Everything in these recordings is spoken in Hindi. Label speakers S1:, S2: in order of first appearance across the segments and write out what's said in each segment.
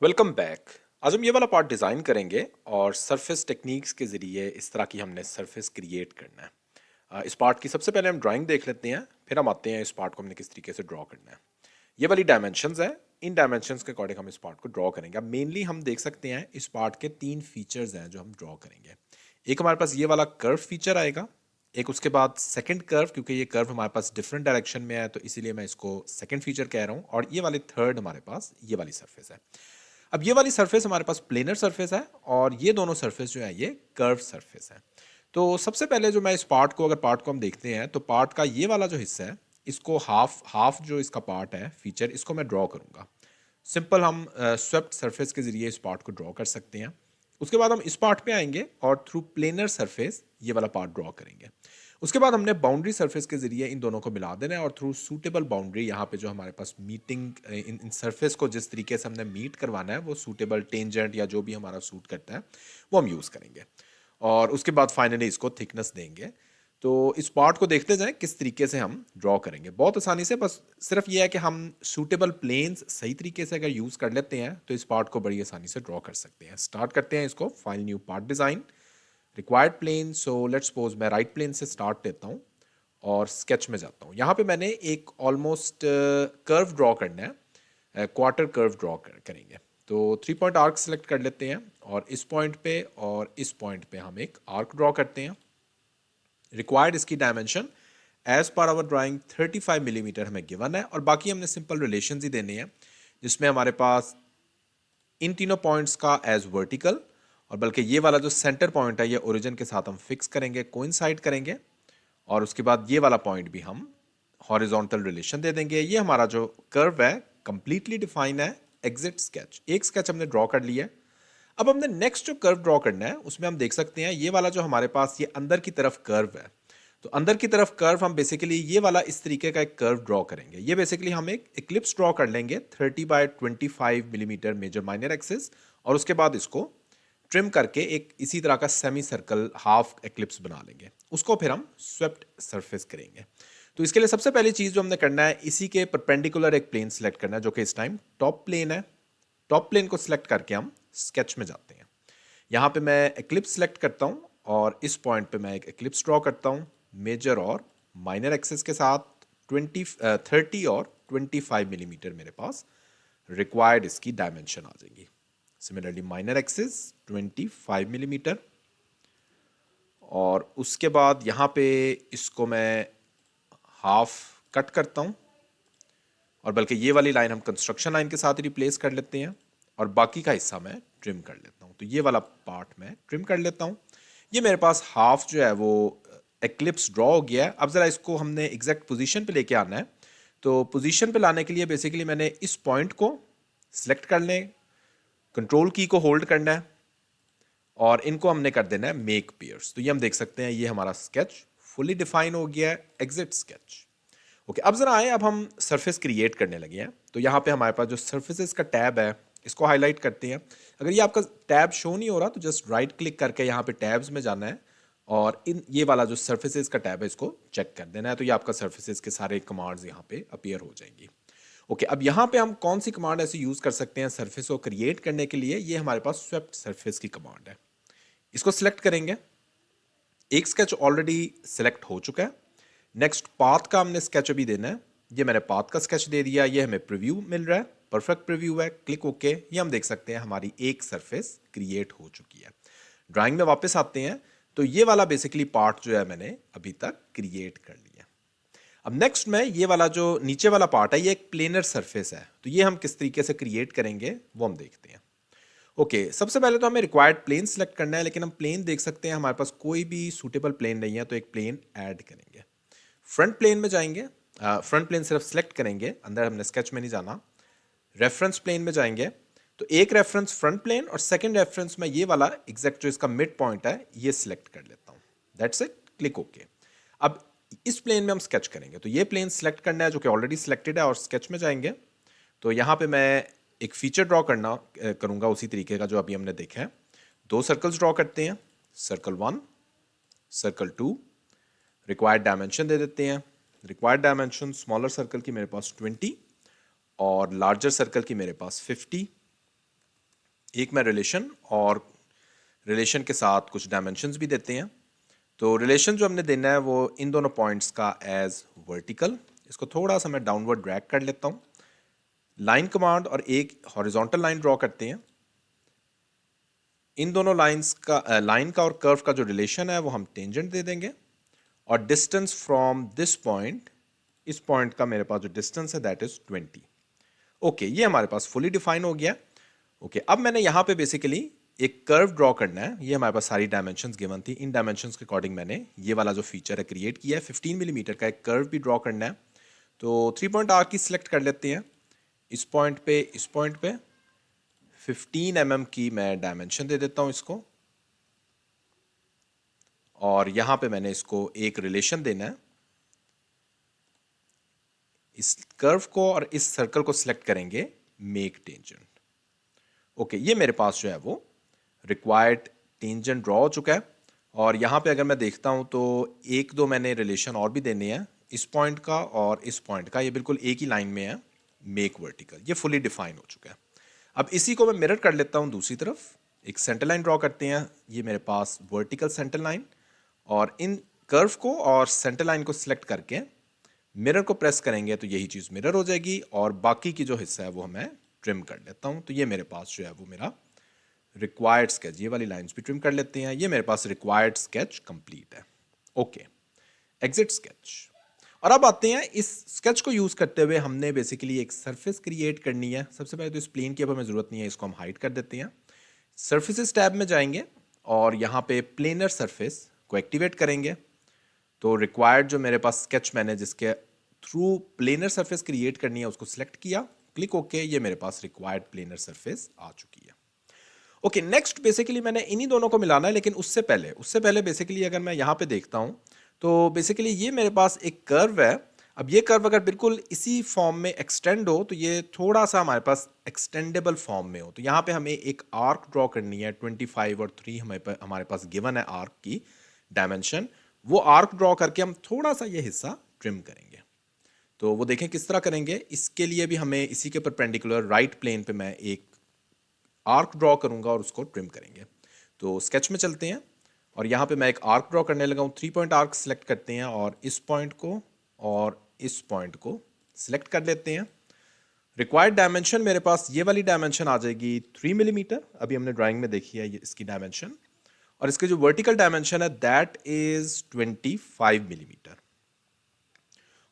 S1: Welcome back. आज हम ये वाला पार्ट डिज़ाइन करेंगे और सरफेस टेक्निक्स के ज़रिए इस तरह की हमने सरफेस क्रिएट करना है। इस पार्ट की सबसे पहले हम ड्राइंग देख लेते हैं, फिर हम आते हैं इस पार्ट को हमने किस तरीके से ड्रॉ करना है। ये वाली डायमेंशंस है, इन डायमेंशंस के अकॉर्डिंग हम इस पार्ट को ड्रॉ करेंगे। अब मेनली हम देख सकते हैं इस पार्ट के तीन फीचर्स हैं जो हम ड्रॉ करेंगे। एक हमारे पास ये वाला कर्व फीचर आएगा, एक उसके बाद सेकंड कर्व, क्योंकि ये कर्व हमारे पास डिफरेंट डायरेक्शन में है तो इसीलिए मैं इसको सेकंड फीचर कह रहा हूँ, और ये वाले थर्ड हमारे पास ये वाली सरफेस है। अब ये वाली सरफेस हमारे पास प्लेनर सरफेस है और ये दोनों सरफेस जो है ये कर्व सरफेस है। तो सबसे पहले जो मैं इस पार्ट को, अगर पार्ट को हम देखते हैं तो पार्ट का ये वाला जो हिस्सा है इसको हाफ हाफ जो इसका पार्ट है फीचर, इसको मैं ड्रॉ करूंगा। सिंपल हम स्वेप्ट सरफेस के जरिए इस पार्ट को ड्रॉ कर सकते हैं। उसके बाद हम इस पार्ट पे आएंगे और थ्रू प्लेनर सरफेस ये वाला पार्ट ड्रॉ करेंगे। उसके बाद हमने बाउंड्री सरफेस के जरिए इन दोनों को मिला देना है और थ्रू सूटेबल बाउंड्री यहाँ पे जो हमारे पास मीटिंग इन सरफेस को जिस तरीके से हमने मीट करवाना है वो सूटेबल टेंजेंट या जो भी हमारा सूट करता है वो हम यूज़ करेंगे। और उसके बाद फाइनली इसको थिकनेस देंगे। तो इस पार्ट को देखते जाएं किस तरीके से हम ड्रॉ करेंगे बहुत आसानी से। बस सिर्फ ये है कि हम सूटेबल प्लेन्स सही तरीके से अगर यूज़ कर लेते हैं तो इस पार्ट को बड़ी आसानी से ड्रॉ कर सकते हैं। स्टार्ट करते हैं इसको। File new part design, required plane. So let's suppose मैं राइट प्लेन से स्टार्ट लेता हूँ और स्केच में जाता हूँ। यहाँ पे मैंने एक ऑलमोस्ट कर्व ड्रॉ करना है, क्वार्टर कर्व ड्रॉ करेंगे। तो 3 पॉइंट आर्क सेलेक्ट कर लेते हैं और इस पॉइंट पे और इस पॉइंट पे हम एक आर्क ड्रॉ करते हैं। रिक्वायर्ड इसकी dimension as per our drawing 35 millimetre हमें गिवन है और बाकी हमने सिंपल रिलेशन ही देने हैं, जिसमें हमारे पास इन तीनों पॉइंट्स का एज वर्टिकल, और बल्कि ये वाला जो सेंटर पॉइंट है ये ओरिजिन के साथ हम फिक्स करेंगे, कोइंसाइड करेंगे। और उसके बाद ये वाला पॉइंट भी हम हॉरिजॉन्टल रिलेशन दे देंगे। ये हमारा जो कर्व है कंप्लीटली डिफाइन है। एग्जिट स्केच, एक स्केच हमने ड्रॉ कर लिया है। अब हमने नेक्स्ट जो कर्व ड्रॉ करना है उसमें हम देख सकते हैं ये वाला जो हमारे पास ये अंदर की तरफ कर्व है। तो अंदर की तरफ कर्व हम बेसिकली ये वाला इस तरीके का एक कर्व ड्रॉ करेंगे। ये बेसिकली हम एक इक्लिप्स ड्रॉ कर लेंगे 30 by 25 millimetre major minor axis, और उसके बाद इसको ट्रिम करके एक इसी तरह का सेमी सर्कल हाफ एक्लिप्स बना लेंगे। उसको फिर हम स्वेप्ट सरफेस करेंगे। तो इसके लिए सबसे पहली चीज़ जो हमने करना है, इसी के परपेंडिकुलर एक प्लेन सेलेक्ट करना है जो कि इस टाइम टॉप प्लेन है। टॉप प्लेन को सिलेक्ट करके हम स्केच में जाते हैं। यहाँ पे मैं एक्लिप्स सेलेक्ट करता हूँ और इस पॉइंट पे मैं एक एक्लिप्स ड्रॉ करता हूँ मेजर और माइनर एक्सिस के साथ। 30 और 25 मिलीमीटर मेरे पास रिक्वायर्ड इसकी डायमेंशन आ जाएगी। सिमिलरली माइनर एक्सिस 25 मिलीमीटर, और उसके बाद यहाँ पे इसको मैं हाफ कट करता हूँ, और बल्कि ये वाली लाइन हम कंस्ट्रक्शन लाइन के साथ रिप्लेस कर लेते हैं और बाकी का हिस्सा मैं ट्रिम कर लेता हूँ। तो ये वाला पार्ट मैं ट्रिम कर लेता हूँ। ये मेरे पास हाफ जो है वो एक्लिप्स ड्रॉ हो गया है। अब ज़रा इसको हमने एग्जैक्ट पोजीशन पे लेके आना है। तो पोजीशन पे लाने के लिए बेसिकली मैंने इस पॉइंट को सिलेक्ट कर लें, कंट्रोल की को होल्ड करना है और इनको हमने कर देना है मेक पेयर्स। तो ये हम देख सकते हैं ये हमारा स्केच फुली डिफाइन हो गया है, एग्जिट स्केच। ओके, अब जरा आए, अब हम सरफेस क्रिएट करने लगे हैं। तो यहाँ पे हमारे पास जो सरफेसेस का टैब है इसको हाईलाइट करते हैं। अगर ये आपका टैब शो नहीं हो रहा तो जस्ट राइट क्लिक करके यहाँ पे टैब्स में जाना है और इन ये वाला जो सरफेसेस का टैब है इसको चेक कर देना है। तो ये आपका सरफेसेस के सारे कमांड्स यहाँ पे अपीयर हो जाएंगी। ओके, अब यहाँ पे हम कौन सी कमांड ऐसे यूज़ कर सकते हैं सरफेस को क्रिएट करने के लिए? ये हमारे पास स्वेप्ट सरफेस की कमांड है। इसको सिलेक्ट करेंगे। एक स्केच ऑलरेडी सिलेक्ट हो चुका है। नेक्स्ट पाथ का हमने स्केच अभी देना है। ये मैंने पाथ का स्केच दे दिया, ये हमें प्रीव्यू मिल रहा है, परफेक्ट प्रीव्यू है। Click okay. ये हम देख सकते हैं हमारी एक सरफेस क्रिएट हो चुकी है। ड्राइंग में वापस आते हैं तो ये वाला बेसिकली पार्ट जो है मैंने अभी तक क्रिएट कर लिया। अब नेक्स्ट में ये वाला जो नीचे वाला पार्ट है ये एक प्लेनर सरफेस है, तो ये हम किस तरीके से क्रिएट करेंगे वो हम देखते हैं। ओके, सबसे पहले तो हमें रिक्वायर्ड प्लेन सेलेक्ट करना है, लेकिन हम प्लेन देख सकते हैं हमारे पास कोई भी सूटेबल प्लेन नहीं है, तो एक प्लेन ऐड करेंगे। फ्रंट प्लेन में जाएंगे, फ्रंट प्लेन सिर्फ सेलेक्ट करेंगे, अंदर हमने स्केच में नहीं जाना। रेफरेंस प्लेन में जाएंगे तो एक रेफरेंस फ्रंट प्लेन और सेकंड रेफरेंस में ये वाला एग्जैक्ट जो इसका मिड पॉइंट है ये सिलेक्ट कर लेता हूँ। That's it, click okay. अब इस प्लेन में हम स्केच करेंगे, तो ये प्लेन सेलेक्ट करना है जो कि ऑलरेडी सिलेक्टेड है, और स्केच में जाएंगे तो यहाँ पे मैं एक फीचर ड्रॉ करूँगा उसी तरीके का जो अभी हमने देखा है। दो सर्कल्स ड्रॉ करते हैं, सर्कल 1, सर्कल 2। रिक्वायर्ड डायमेंशन दे देते हैं। रिक्वायर्ड डायमेंशन स्मॉलर सर्कल की मेरे पास 20 और लार्जर सर्कल की मेरे पास 50। एक मैं रिलेशन और रिलेशन के साथ कुछ डायमेंशंस भी देते हैं। तो रिलेशन जो हमने देना है वो इन दोनों पॉइंट्स का एज वर्टिकल, इसको थोड़ा सा मैं डाउनवर्ड ड्रैग कर लेता हूँ। लाइन कमांड और एक हॉरिजॉन्टल लाइन ड्रॉ करते हैं। इन दोनों लाइन का और कर्व का जो रिलेशन है वो हम टेंजेंट दे देंगे, और डिस्टेंस फ्रॉम दिस पॉइंट, इस पॉइंट का मेरे पास जो डिस्टेंस है दैट इज 20। ओके, ये हमारे पास फुली डिफाइन हो गया। ओके, अब मैंने यहाँ पे बेसिकली एक कर्व ड्रॉ करना है। ये हमारे पास सारी डायमेंशंस गिवन थी, इन डायमेंशंस के अकॉर्डिंग मैंने ये वाला जो फीचर है क्रिएट किया है। 15 मिलीमीटर का एक कर्व भी ड्रॉ करना है। तो 3 पॉइंट आर्क की सिलेक्ट कर लेते हैं। इस पॉइंट पे 15 mm की मैं डायमेंशन दे देता हूँ इसको, और यहां पे मैंने इसको एक रिलेशन देना है। इस कर्व को और इस सर्कल को सिलेक्ट करेंगे, मेक टेंजेंट। ओके, ये मेरे पास जो है वो रिक्वायर्ड टेंजेंट ड्रॉ हो चुका है। और यहां पे अगर मैं देखता हूं तो एक दो मैंने रिलेशन और भी देने हैं, इस पॉइंट का और इस पॉइंट का। ये बिल्कुल एक ही लाइन में है, मेक वर्टिकल। ये फुली डिफाइन हो चुका है। अब इसी को मैं मिरर कर लेता हूं दूसरी तरफ। एक सेंटर लाइन ड्रॉ करते हैं, ये मेरे पास वर्टिकल सेंटर लाइन, और इन कर्व को और सेंटर लाइन को सिलेक्ट करके मिरर को प्रेस करेंगे तो यही चीज़ मिरर हो जाएगी, और बाकी की जो हिस्सा है वो मैं ट्रिम कर लेता हूं। तो ये मेरे पास जो है वो मेरा रिक्वायर्ड स्केच, ये वाली लाइंस भी ट्रिम कर लेते हैं। ये मेरे पास रिक्वायर्ड स्केच कंप्लीट है। Okay, exit sketch. और अब आते हैं इस स्केच को यूज करते हुए हमने बेसिकली एक सरफेस क्रिएट करनी है। सबसे पहले तो इस प्लेन की अब हमें जरूरत नहीं है, इसको हम हाइड कर देते हैं। सर्फेसिस टैब में जाएंगे और यहाँ पे प्लेनर सरफेस को एक्टिवेट करेंगे। तो रिक्वायर्ड जो मेरे पास स्केच मैंने जिसके थ्रू प्लेनर सरफेस क्रिएट करनी है उसको सिलेक्ट किया, क्लिक ओके। ये मेरे पास रिक्वायर्ड प्लेनर सरफेस आ चुकी है। ओके, नेक्स्ट बेसिकली मैंने इन्हीं दोनों को मिलाना है, लेकिन उससे पहले बेसिकली अगर मैं यहाँ पे देखता हूँ तो बेसिकली ये मेरे पास एक कर्व है। अब ये कर्व अगर बिल्कुल इसी फॉर्म में एक्सटेंड हो तो ये थोड़ा सा हमारे पास एक्सटेंडेबल फॉर्म में हो। तो यहाँ पे हमें एक आर्क ड्रॉ करनी है। 25 और 3 हमारे पास गिवन है आर्क की डायमेंशन। वो आर्क ड्रॉ करके हम थोड़ा सा ये हिस्सा ट्रिम करेंगे। तो वो देखें किस तरह करेंगे। इसके लिए भी हमें इसी के परपेंडिकुलर राइट प्लेन पे मैं एक आर्क ड्रॉ करूंगा और उसको ट्रिम करेंगे। तो स्केच में चलते हैं और यहाँ पे मैं एक आर्क ड्रॉ करने लगा हूँ। 3 पॉइंट आर्क सेलेक्ट करते हैं और इस पॉइंट को और इस पॉइंट को सिलेक्ट कर लेते हैं। रिक्वायर्ड डायमेंशन मेरे पास ये वाली डायमेंशन आ जाएगी 3 मिलीमीटर। अभी हमने ड्राइंग में देखी है ये इसकी डायमेंशन, और इसके जो वर्टिकल डायमेंशन है दैट इज 25 मिलीमीटर।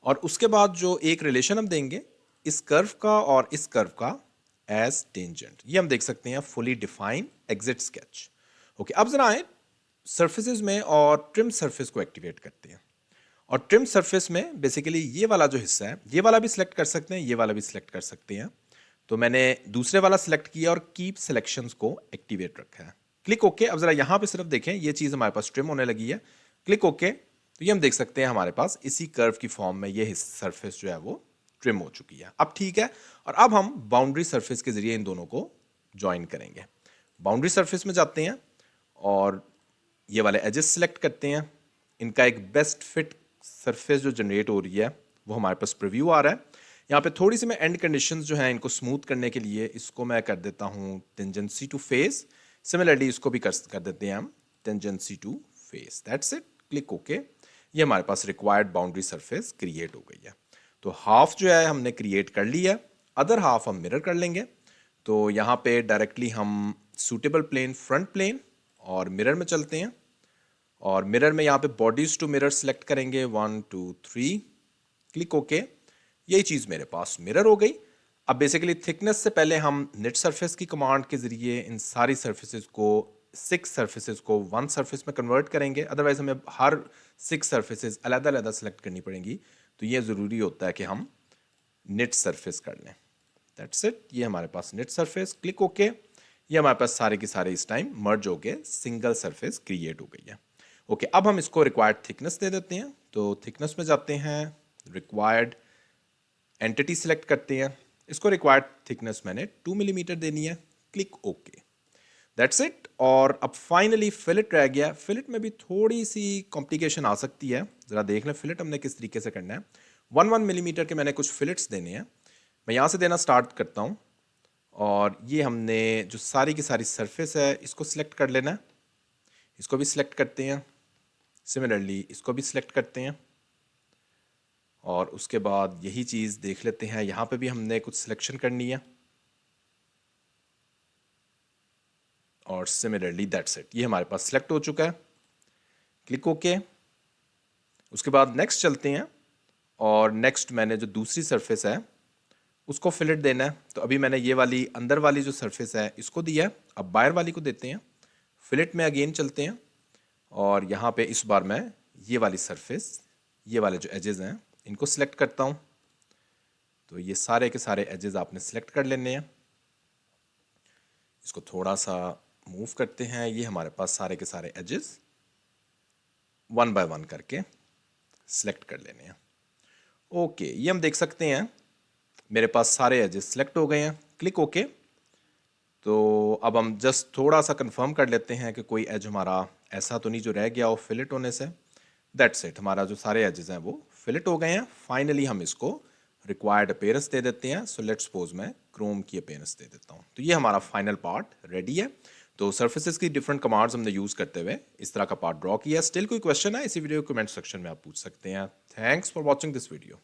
S1: और उसके बाद जो एक रिलेशन हम देंगे इस कर्व का और इस कर्व का एज टेंजेंट, ये हम देख सकते हैं fully define exit sketch. Okay, अब जरा आए सर्फेसेस में और ट्रिम सरफेस को एक्टिवेट करते हैं। और ट्रिम सरफेस में बेसिकली ये वाला जो हिस्सा है, ये वाला भी सिलेक्ट कर सकते हैं, ये वाला भी सिलेक्ट कर सकते हैं। तो मैंने दूसरे वाला सिलेक्ट किया और कीप सिलेक्शंस को एक्टिवेट रखा है। Click okay. अब जरा यहां पे सिर्फ देखें, ये चीज हमारे पास ट्रिम होने लगी है। Click okay. तो ये हम देख सकते हैं हमारे पास इसी कर्व की फॉर्म में ये सरफेस जो है वो ट्रिम हो चुकी है। अब ठीक है, और अब हम बाउंड्री सरफेस के जरिए इन दोनों को ज्वाइन करेंगे। बाउंड्री सरफेस में जाते हैं और ये वाले एजेस सिलेक्ट करते हैं। इनका एक बेस्ट फिट सरफेस जो जनरेट हो रही है वो हमारे पास प्रीव्यू आ रहा है। यहाँ पे थोड़ी सी मैं एंड कंडीशंस जो हैं इनको स्मूथ करने के लिए इसको मैं कर देता हूँ टेंजेंसी टू फेस। सिमिलरली इसको भी कर देते हैं हम tangency to face. That's it. Click okay. ये हमारे पास रिक्वायर्ड बाउंड्री सरफेस क्रिएट हो गई है। तो हाफ जो है हमने क्रिएट कर ली है, अदर हाफ हम मिरर कर लेंगे। तो यहाँ पे डायरेक्टली हम सूटेबल प्लेन फ्रंट प्लेन और मिरर में चलते हैं, और मिरर में यहाँ पे बॉडीज टू मिरर सेलेक्ट करेंगे 1 2 3। Click okay. यही चीज़ मेरे पास मिरर हो गई। अब बेसिकली थिकनेस से पहले हम नेट सरफेस की कमांड के जरिए इन सारी सर्फेसेज को 6 सर्फेसेज को 1 सर्फेस में कन्वर्ट करेंगे। अदरवाइज हमें हर 6 सर्फेसेज अलग अलग सेलेक्ट करनी पड़ेंगी। तो ये ज़रूरी होता है कि हम नेट सरफेस कर लें। That's it. ये हमारे पास नेट सरफेस। Click okay. ये हमारे पास सारे के सारे इस टाइम मर्ज हो गए, सिंगल सरफेस क्रिएट हो गई है। ओके, अब हम इसको रिक्वायर्ड थिकनेस दे देते हैं। तो थिकनेस में जाते हैं, रिक्वायर्ड एंटिटी सिलेक्ट करते हैं। इसको रिक्वायर्ड थिकनेस मैंने 2 मिलीमीटर देनी है। Click okay. That's it. और अब फाइनली फिलेट रह गया। फिलेट में भी थोड़ी सी कॉम्प्लिकेशन आ सकती है, ज़रा देख लें फिलेट हमने किस तरीके से करना है। 1 मिलीमीटर के मैंने कुछ फिलेट्स देने हैं। मैं यहाँ से देना स्टार्ट करता हूँ और ये हमने जो सारी की सारी सरफेस है इसको सिलेक्ट कर लेना है। इसको भी सिलेक्ट करते हैं, सिमिलरली इसको भी सिलेक्ट करते हैं और उसके बाद यही चीज़ देख लेते हैं, यहाँ पे भी हमने कुछ सिलेक्शन करनी है और सिमिलरली दैट्स इट, ये हमारे पास सिलेक्ट हो चुका है। Click okay. उसके बाद नेक्स्ट चलते हैं और नेक्स्ट मैंने जो दूसरी सरफेस है उसको फिलेट देना है। तो अभी मैंने ये वाली अंदर वाली जो सरफेस है इसको दिया है, अब बाहर वाली को देते हैं। फिलेट में अगेन चलते हैं और यहाँ पे इस बार मैं ये वाली सरफेस, ये वाले जो एजेस हैं इनको सिलेक्ट करता हूँ। तो ये सारे के सारे एजेस आपने सिलेक्ट कर लेने हैं। इसको थोड़ा सा मूव करते हैं, ये हमारे पास सारे के सारे एजेस वन बाय वन करके सिलेक्ट कर लेने हैं। ओके, ये हम देख सकते हैं मेरे पास सारे एजेस सिलेक्ट हो गए हैं। Click okay. तो अब हम जस्ट थोड़ा सा कंफर्म कर लेते हैं कि कोई एज हमारा ऐसा तो नहीं जो रह गया हो फिलेट होने से। दैट्स इट, हमारा जो सारे एजेस हैं वो फिलेट हो गए हैं। फाइनली हम इसको रिक्वायर्ड अपीयरेंस दे देते हैं। सो लेट्स सपोज मैं क्रोम की अपीयरेंस दे देता हूँ। तो ये हमारा फाइनल पार्ट रेडी है। तो सर्फेसिस की डिफरेंट कमांड्स हमने यूज़ करते हुए इस तरह का पार्ट ड्रॉ किया। स्टिल कोई क्वेश्चन है इसी वीडियो कमेंट सेक्शन में आप पूछ सकते हैं। Thanks for watching this video.